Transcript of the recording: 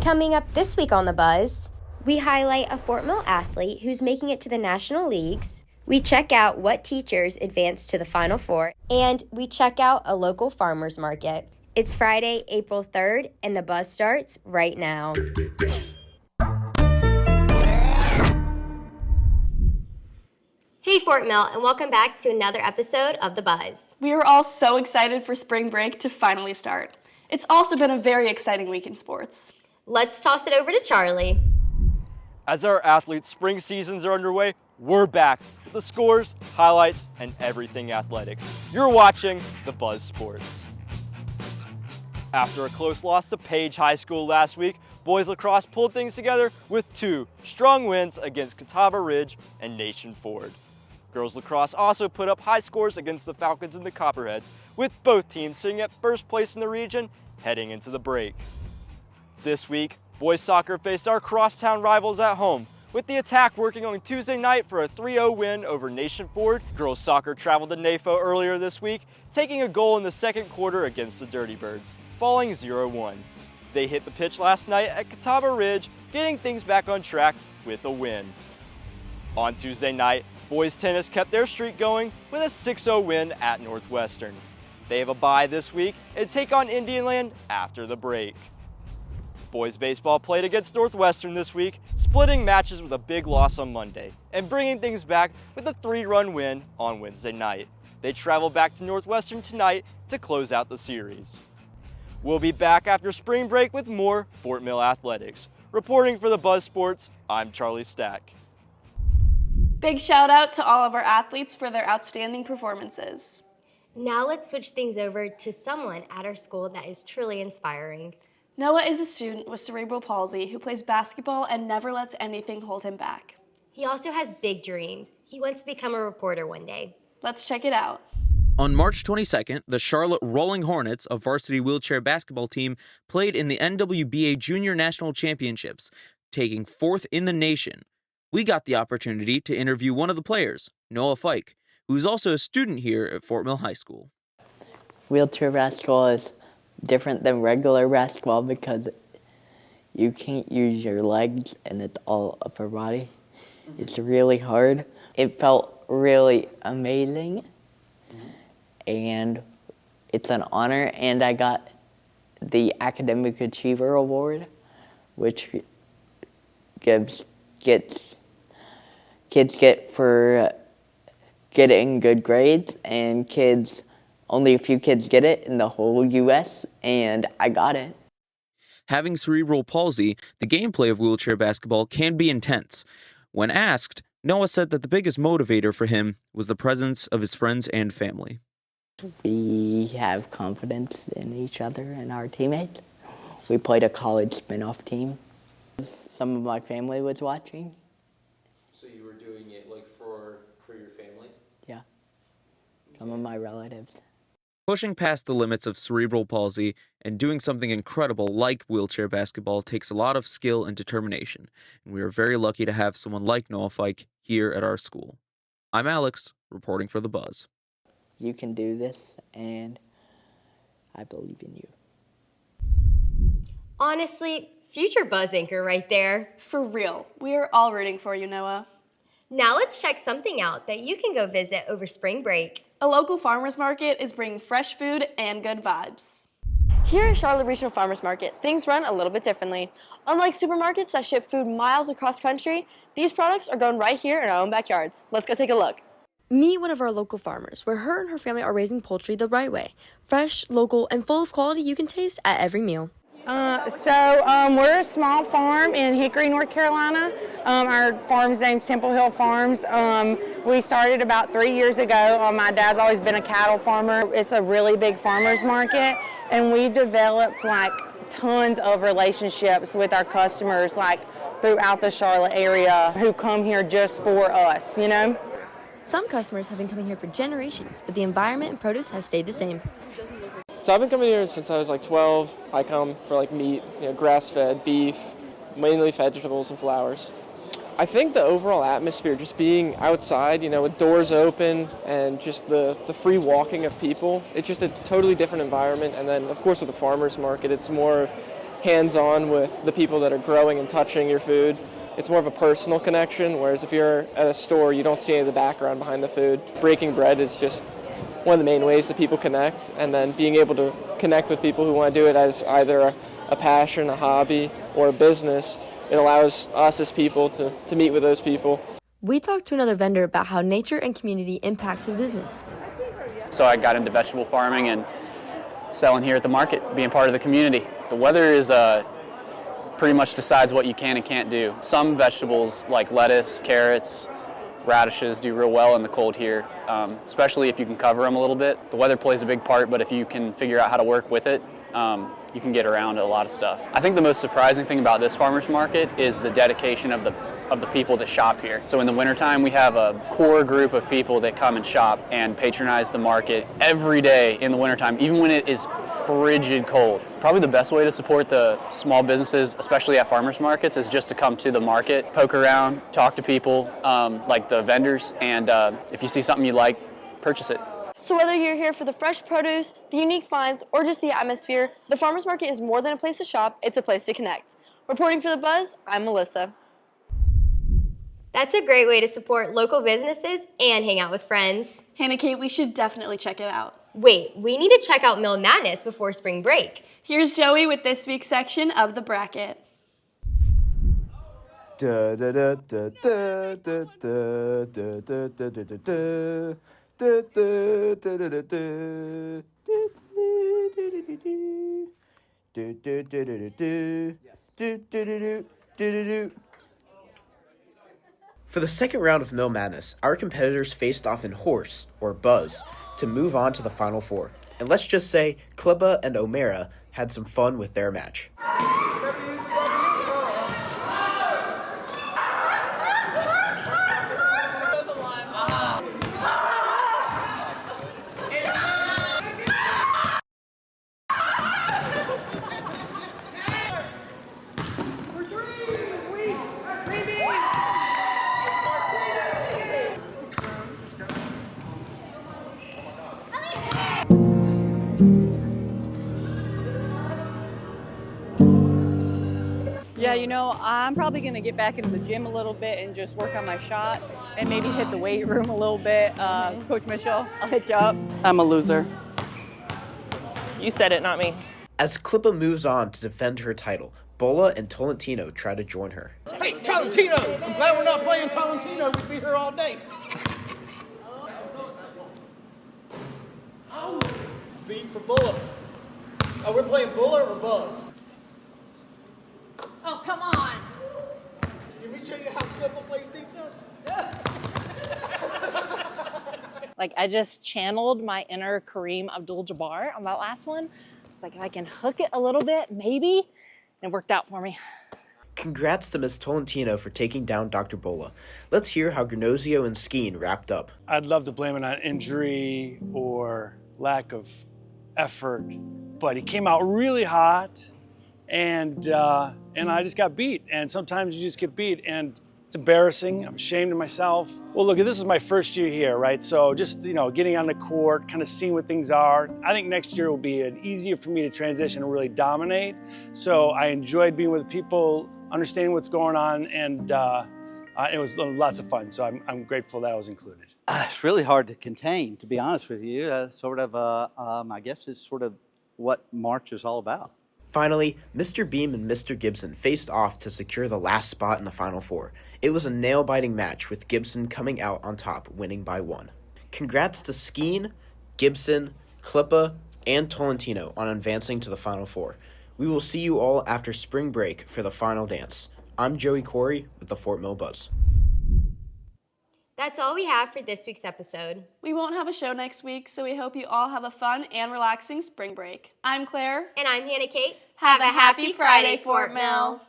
Coming up this week on The Buzz, we highlight a Fort Mill athlete who's making it to the National Leagues. We check out what teachers advanced to the Final Four, and we check out a local farmer's market. It's Friday, April 3rd, and The Buzz starts right now. Hey Fort Mill, and welcome back to another episode of The Buzz. We are all so excited for spring break to finally start. It's also been a very exciting week in sports. Let's toss it over to Charlie. As our athletes' spring seasons are underway, we're back with the scores, highlights, and everything athletics. You're watching The Buzz Sports. After a close loss to Page High School last week, boys lacrosse pulled things together with two strong wins against Catawba Ridge and Nation Ford. Girls lacrosse also put up high scores against the Falcons and the Copperheads, with both teams sitting at first place in the region heading into the break. This week, boys soccer faced our crosstown rivals at home, with the Attack working on Tuesday night for a 3-0 win over Nation Ford. Girls soccer traveled to NAFO earlier this week, taking a goal in the second quarter against the Dirty Birds, falling 0-1. They hit the pitch last night at Catawba Ridge, getting things back on track with a win. On Tuesday night, boys tennis kept their streak going with a 6-0 win at Northwestern. They have a bye this week and take on Indianland after the break. Boys baseball played against Northwestern this week, splitting matches with a big loss on Monday and bringing things back with a 3-run win on Wednesday night. They travel back to Northwestern tonight to close out the series. We'll be back after spring break with more Fort Mill athletics. Reporting for The Buzz Sports, I'm Charlie Stack. Big shout out to all of our athletes for their outstanding performances. Now let's switch things over to someone at our school that is truly inspiring. Noah is a student with cerebral palsy who plays basketball and never lets anything hold him back. He also has big dreams. He wants to become a reporter one day. Let's check it out. On March 22nd, the Charlotte Rolling Hornets, a varsity wheelchair basketball team, played in the NWBA Junior National Championships, taking 4th in the nation. We got the opportunity to interview one of the players, Noah Fike, who is also a student here at Fort Mill High School. Wheelchair basketball is different than regular basketball because you can't use your legs and it's all upper body. It's really hard. It felt really amazing and it's an honor, and I got the Academic Achiever Award, which kids get for getting good grades, and only a few kids get it in the whole U.S., and I got it. Having cerebral palsy, the gameplay of wheelchair basketball can be intense. When asked, Noah said that the biggest motivator for him was the presence of his friends and family. We have confidence in each other and our teammates. We played a college spin-off team. Some of my family was watching. So you were doing it like for your family? Yeah, some of my relatives. Pushing past the limits of cerebral palsy and doing something incredible like wheelchair basketball takes a lot of skill and determination, and we are very lucky to have someone like Noah Fike here at our school. I'm Alex, reporting for The Buzz. You can do this, and I believe in you. Honestly, future Buzz anchor right there. For real, we are all rooting for you, Noah. Now let's check something out that you can go visit over spring break. A local farmers market is bringing fresh food and good vibes. Here at Charlotte Regional Farmers Market, things run a little bit differently. Unlike supermarkets that ship food miles across country, these products are grown right here in our own backyards. Let's go take a look. Meet one of our local farmers, where her and her family are raising poultry the right way. Fresh, local, and full of quality you can taste at every meal. We're a small farm in Hickory, North Carolina. Our farm's name's Temple Hill Farms. We started about 3 years ago. My dad's always been a cattle farmer. It's a really big farmer's market, and we've developed like tons of relationships with our customers like throughout the Charlotte area who come here just for us, you know? Some customers have been coming here for generations, but the environment and produce has stayed the same. So I've been coming here since I was like 12. I come for like meat, grass-fed beef, mainly vegetables and flowers. I think the overall atmosphere, just being outside, with doors open and just the free walking of people, it's just a totally different environment. And then, of course, with the farmers market, it's more of hands-on with the people that are growing and touching your food. It's more of a personal connection, whereas if you're at a store, you don't see any of the background behind the food. Breaking bread is just one of the main ways that people connect, and then being able to connect with people who want to do it as either a passion, a hobby, or a business. It allows us as people to meet with those people. We talked to another vendor about how nature and community impacts his business. So I got into vegetable farming and selling here at the market, being part of the community. The weather is pretty much decides what you can and can't do. Some vegetables like lettuce, carrots, radishes do real well in the cold here, especially if you can cover them a little bit. The weather plays a big part, but if you can figure out how to work with it, you can get around a lot of stuff. I think the most surprising thing about this farmer's market is the dedication of the people that shop here. So in the wintertime, we have a core group of people that come and shop and patronize the market every day in the wintertime, even when it is frigid cold. Probably the best way to support the small businesses, especially at farmers markets, is just to come to the market, poke around, talk to people like the vendors, and if you see something you like, purchase it. So whether you're here for the fresh produce, the unique finds, or just the atmosphere, the farmers market is more than a place to shop, it's a place to connect. Reporting for The Buzz, I'm Melissa. That's a great way to support local businesses and hang out with friends. Hannah Kate, we should definitely check it out. Wait, we need to check out Mill Madness before spring break. Here's Joey with this week's section of the bracket. For the second round of Mill Madness, our competitors faced off in horse, or buzz, to move on to the Final Four. And let's just say, Klippa and O'Mara had some fun with their match. Yeah, you know, I'm probably going to get back into the gym a little bit and just work on my shot and maybe hit the weight room a little bit. Coach Mitchell, I'll hit you up. I'm a loser. You said it, not me. As Klippa moves on to defend her title, Bola and Tolentino try to join her. Hey, Tolentino! I'm glad we're not playing Tolentino. We'd be here all day. Oh, beat for Bulla. Oh, we're playing Bulla or Buzz? Oh, come on. Can we show you how Klippa plays defense? Yeah. Like, I just channeled my inner Kareem Abdul-Jabbar on that last one. Like, if I can hook it a little bit, maybe. It worked out for me. Congrats to Ms. Tolentino for taking down Dr. Bola. Let's hear how Granozio and Skeen wrapped up. I'd love to blame it on injury or lack of effort, but he came out really hot, and I just got beat. And sometimes you just get beat, and it's embarrassing. I'm ashamed of myself. Well, look, this is my first year here, right? So just, getting on the court, kind of seeing what things are. I think next year will be easier for me to transition and really dominate. So I enjoyed being with people, understanding what's going on, and it was lots of fun. So I'm grateful that I was included. It's really hard to contain, to be honest with you. I guess it's sort of what March is all about. Finally, Mr. Beam and Mr. Gibson faced off to secure the last spot in the Final Four. It was a nail-biting match, with Gibson coming out on top, winning by 1. Congrats to Skeen, Gibson, Klippa, and Tolentino on advancing to the Final Four. We will see you all after spring break for the final dance. I'm Joey Corey with the Fort Mill Buzz. That's all we have for this week's episode. We won't have a show next week, so we hope you all have a fun and relaxing spring break. I'm Claire. And I'm Hannah Kate. Have a happy Friday, Fort Mill.